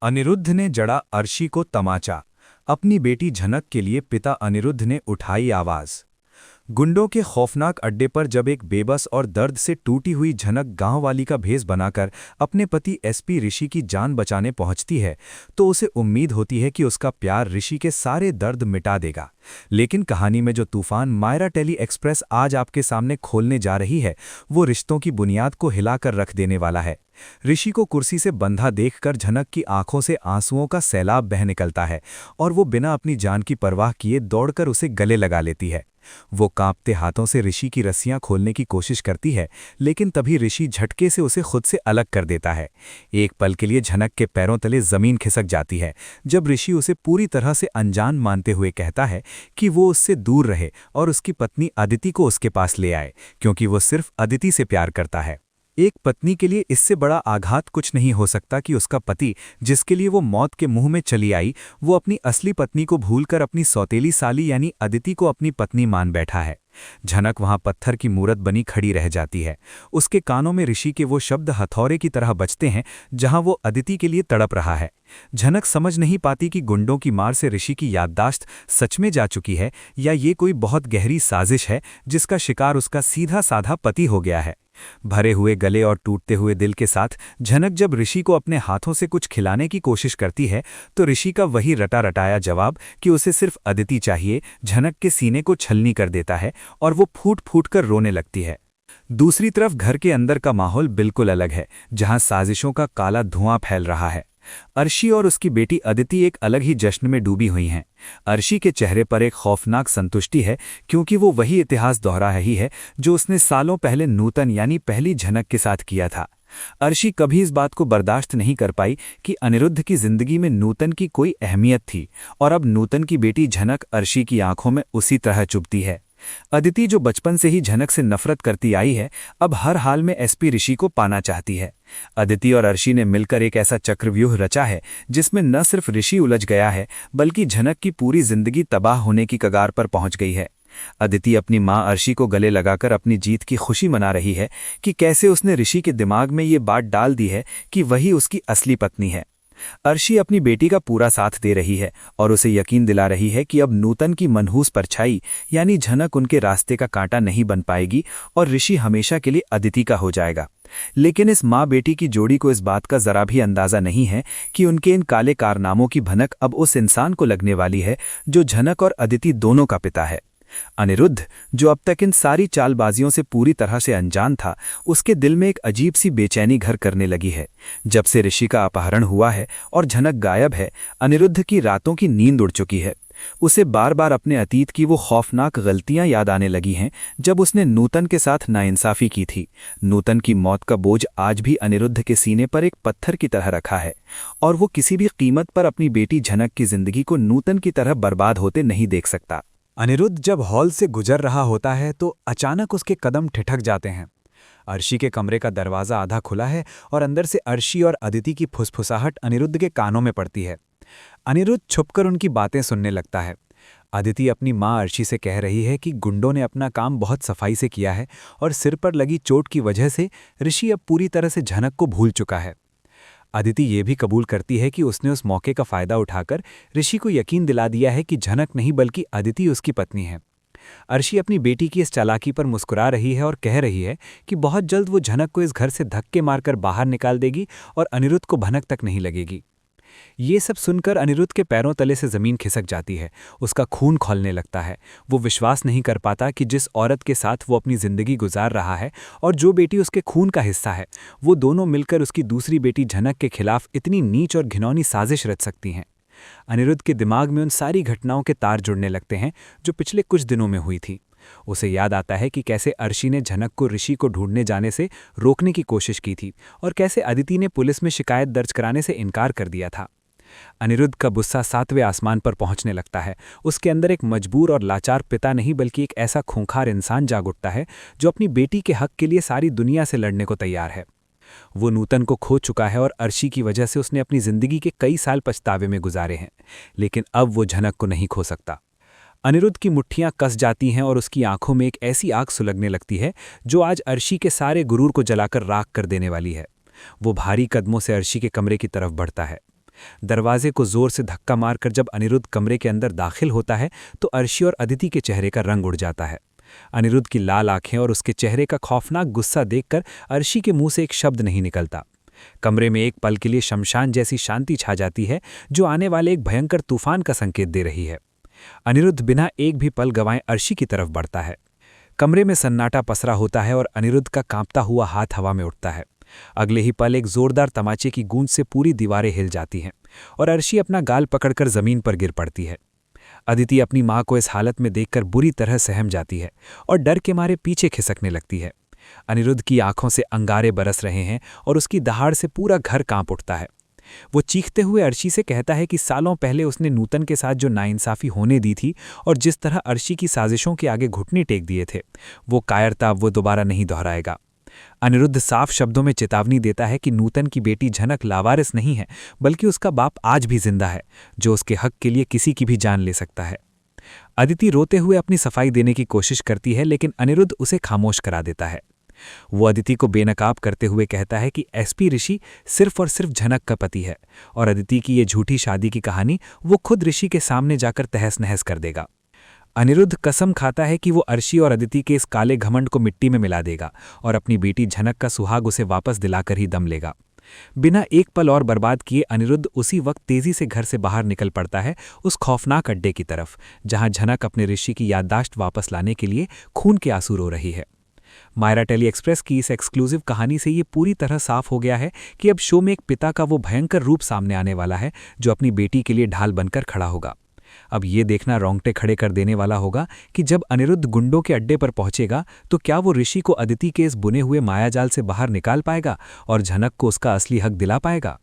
अनिरुद्ध ने जड़ा अर्शी को तमाचा। अपनी बेटी झनक के लिए पिता अनिरुद्ध ने उठाई आवाज। गुंडों के खौफनाक अड्डे पर जब एक बेबस और दर्द से टूटी हुई झनक गांव वाली का भेष बनाकर अपने पति एसपी ऋषि की जान बचाने पहुंचती है, तो उसे उम्मीद होती है कि उसका प्यार ऋषि के सारे दर्द मिटा देगा। लेकिन कहानी में जो तूफान मायरा टेली एक्सप्रेस आज आपके सामने खोलने जा रही है, वो रिश्तों की बुनियाद को हिलाकर रख देने वाला है। ऋषि को कुर्सी से बंधा देखकर झनक की आंखों से आंसुओं का सैलाब बह निकलता है और वो बिना अपनी जान की परवाह किए दौड़कर उसे गले लगा लेती है। वो कांपते हाथों से ऋषि की रस्सियां खोलने की कोशिश करती है, लेकिन तभी ऋषि झटके से उसे खुद से अलग कर देता है। एक पल के लिए झनक के पैरों तले जमीन खिसक जाती है जब ऋषि उसे पूरी तरह से अनजान मानते हुए कहता है कि वो उससे दूर रहे और उसकी पत्नी अदिति को उसके पास ले आए, क्योंकि वो सिर्फ अदिति से प्यार करता है। एक पत्नी के लिए इससे बड़ा आघात कुछ नहीं हो सकता कि उसका पति, जिसके लिए वो मौत के मुंह में चली आई, वो अपनी असली पत्नी को भूलकर अपनी सौतेली साली यानी अदिति को अपनी पत्नी मान बैठा है। झनक वहां पत्थर की मूरत बनी खड़ी रह जाती है। उसके कानों में ऋषि के वो शब्द हथौरे की तरह बजते हैं जहां वो अदिति के लिए तड़प रहा है। झनक समझ नहीं पाती कि गुंडों की मार से ऋषि की याददाश्त सच में जा चुकी है या ये कोई बहुत गहरी साजिश है जिसका शिकार उसका सीधा साधा पति हो गया है। भरे हुए गले और टूटते हुए दिल के साथ झनक जब ऋषि को अपने हाथों से कुछ खिलाने की कोशिश करती है, तो ऋषि का वही रटा रटाया जवाब कि उसे सिर्फ अदिति चाहिए झनक के सीने को छलनी कर देता है और वो फूट फूट कर रोने लगती है। दूसरी तरफ घर के अंदर का माहौल बिल्कुल अलग है, जहां साजिशों का काला धुआं फैल रहा है। अर्शी और उसकी बेटी अदिति एक अलग ही जश्न में डूबी हुई हैं। अर्शी के चेहरे पर एक खौफनाक संतुष्टि है, क्योंकि वो वही इतिहास दोहरा रही है जो उसने सालों पहले नूतन यानी पहली झनक के साथ किया था। अर्शी कभी इस बात को बर्दाश्त नहीं कर पाई कि अनिरुद्ध की जिंदगी में नूतन की कोई अहमियत थी, और अब नूतन की बेटी झनक अर्शी की आंखों में उसी तरह चुभती है। अदिति, जो बचपन से ही झनक से नफरत करती आई है, अब हर हाल में एसपी ऋषि को पाना चाहती है। अदिति और अर्शी ने मिलकर एक ऐसा चक्रव्यूह रचा है जिसमें न सिर्फ ऋषि उलझ गया है, बल्कि झनक की पूरी जिंदगी तबाह होने की कगार पर पहुंच गई है। अदिति अपनी मां अर्शी को गले लगाकर अपनी जीत की खुशी मना रही है कि कैसे उसने ऋषि के दिमाग में ये बात डाल दी है कि वही उसकी असली पत्नी है। अर्शी अपनी बेटी का पूरा साथ दे रही है और उसे यकीन दिला रही है कि अब नूतन की मनहूस परछाई यानी झनक उनके रास्ते का कांटा नहीं बन पाएगी और ऋषि हमेशा के लिए अदिति का हो जाएगा। लेकिन इस माँ बेटी की जोड़ी को इस बात का जरा भी अंदाजा नहीं है कि उनके इन काले कारनामों की भनक अब उस इंसान को लगने वाली है जो झनक और अदिति दोनों का पिता है। अनिरुद्ध, जो अब तक इन सारी चालबाजियों से पूरी तरह से अनजान था, उसके दिल में एक अजीब सी बेचैनी घर करने लगी है। जब से ऋषि का अपहरण हुआ है और झनक गायब है, अनिरुद्ध की रातों की नींद उड़ चुकी है। उसे बार बार अपने अतीत की वो खौफनाक गलतियां याद आने लगी हैं जब उसने नूतन के साथ नाइंसाफी की थी। नूतन की मौत का बोझ आज भी अनिरुद्ध के सीने पर एक पत्थर की तरह रखा है और वो किसी भी कीमत पर अपनी बेटी झनक की जिंदगी को नूतन की तरह बर्बाद होते नहीं देख सकता। अनिरुद्ध जब हॉल से गुजर रहा होता है तो अचानक उसके कदम ठिठक जाते हैं। अर्शी के कमरे का दरवाज़ा आधा खुला है और अंदर से अर्शी और अदिति की फुसफुसाहट अनिरुद्ध के कानों में पड़ती है। अनिरुद्ध छुपकर उनकी बातें सुनने लगता है। अदिति अपनी माँ अर्शी से कह रही है कि गुंडों ने अपना काम बहुत सफाई से किया है और सिर पर लगी चोट की वजह से ऋषि अब पूरी तरह से झनक को भूल चुका है। अदिति ये भी कबूल करती है कि उसने उस मौके का फ़ायदा उठाकर ऋषि को यकीन दिला दिया है कि झनक नहीं बल्कि अदिति उसकी पत्नी है। अर्शी अपनी बेटी की इस चालाकी पर मुस्कुरा रही है और कह रही है कि बहुत जल्द वो झनक को इस घर से धक्के मारकर बाहर निकाल देगी और अनिरुद्ध को भनक तक नहीं लगेगी। ये सब सुनकर अनिरुद्ध के पैरों तले से जमीन खिसक जाती है। उसका खून खौलने लगता है। वो विश्वास नहीं कर पाता कि जिस औरत के साथ वो अपनी जिंदगी गुजार रहा है और जो बेटी उसके खून का हिस्सा है, वो दोनों मिलकर उसकी दूसरी बेटी झनक के खिलाफ इतनी नीच और घिनौनी साजिश रच सकती हैं। अनिरुद्ध के दिमाग में उन सारी घटनाओं के तार जुड़ने लगते हैं जो पिछले कुछ दिनों में हुई थी। उसे याद आता है कि कैसे अर्शी ने झनक को ऋषि को ढूंढने जाने से रोकने की कोशिश की थी और कैसे अदिति ने पुलिस में शिकायत दर्ज कराने से इनकार कर दिया था। अनिरुद्ध का गुस्सा 7वें आसमान पर पहुंचने लगता है। उसके अंदर एक मजबूर और लाचार पिता नहीं बल्कि एक ऐसा खूंखार इंसान जाग उठता है जो अपनी बेटी के हक के लिए सारी दुनिया से लड़ने को तैयार है। वो नूतन को खो चुका है और अर्शी की वजह से उसने अपनी जिंदगी के कई साल पछतावे में गुजारे हैं, लेकिन अब वो झनक को नहीं खो सकता। अनिरुद्ध की मुट्ठियां कस जाती हैं और उसकी आंखों में एक ऐसी आग सुलगने लगती है जो आज अर्शी के सारे गुरूर को जलाकर राख कर देने वाली है। वो भारी कदमों से अर्शी के कमरे की तरफ बढ़ता है। दरवाजे को जोर से धक्का मारकर जब अनिरुद्ध कमरे के अंदर दाखिल होता है तो अर्शी और अदिति के चेहरे का रंग उड़ जाता है। अनिरुद्ध की लाल आंखें और उसके चेहरे का खौफनाक गुस्सा देखकर अर्शी के मुंह से एक शब्द नहीं निकलता। कमरे में एक पल के लिए शमशान जैसी शांति छा जाती है, जो आने वाले एक भयंकर तूफान का संकेत दे रही है। अनिरुद्ध बिना एक भी पल गंवाए अर्शी की तरफ बढ़ता है। कमरे में सन्नाटा पसरा होता है और अनिरुद्ध का कांपता हुआ हाथ हवा में उठता है। अगले ही पल एक जोरदार तमाचे की गूंज से पूरी दीवारें हिल जाती हैं और अर्शी अपना गाल पकड़कर जमीन पर गिर पड़ती है। अदिति अपनी मां को इस हालत में देखकर बुरी तरह सहम जाती है और डर के मारे पीछे खिसकने लगती है। अनिरुद्ध की आंखों से अंगारे बरस रहे हैं और उसकी दहाड़ से पूरा घर कांप उठता है। वो चीखते हुए अर्शी से कहता है कि सालों पहले उसने नूतन के साथ जो नाइंसाफी होने दी थी और जिस तरह अर्शी की साजिशों के आगे घुटने टेक दिए थे, वो कायरता वो दोबारा नहीं दोहराएगा। अनिरुद्ध साफ शब्दों में चेतावनी देता है कि नूतन की बेटी झनक लावारिस नहीं है, बल्कि उसका बाप आज भी जिंदा है, जो उसके हक के लिए किसी की भी जान ले सकता है। अदिति रोते हुए अपनी सफाई देने की कोशिश करती है, लेकिन अनिरुद्ध उसे खामोश करा देता है। वो अदिति को बेनकाब करते हुए कहता है कि एसपी ऋषि सिर्फ और सिर्फ झनक का पति है और अदिति की ये झूठी शादी की कहानी वो खुद ऋषि के सामने जाकर तहस नहस कर देगा। अनिरुद्ध कसम खाता है कि वो अर्शी और अदिति के इस काले घमंड को मिट्टी में मिला देगा और अपनी बेटी झनक का सुहाग उसे वापस दिलाकर ही दम लेगा। बिना एक पल और बर्बाद किए अनिरुद्ध उसी वक्त तेजी से घर से बाहर निकल पड़ता है, उस खौफनाक अड्डे की तरफ जहां झनक अपने ऋषि की याददाश्त वापस लाने के लिए खून के आंसू रो रही है। मायरा टेली एक्सप्रेस की इस एक्सक्लूसिव कहानी से ये पूरी तरह साफ हो गया है कि अब शो में एक पिता का वो भयंकर रूप सामने आने वाला है जो अपनी बेटी के लिए ढाल बनकर खड़ा होगा। अब ये देखना रोंगटे खड़े कर देने वाला होगा कि जब अनिरुद्ध गुंडों के अड्डे पर पहुंचेगा तो क्या वो ऋषि को अदिति के इस बुने हुए मायाजाल से बाहर निकाल पाएगा और झनक को उसका असली हक दिला पाएगा।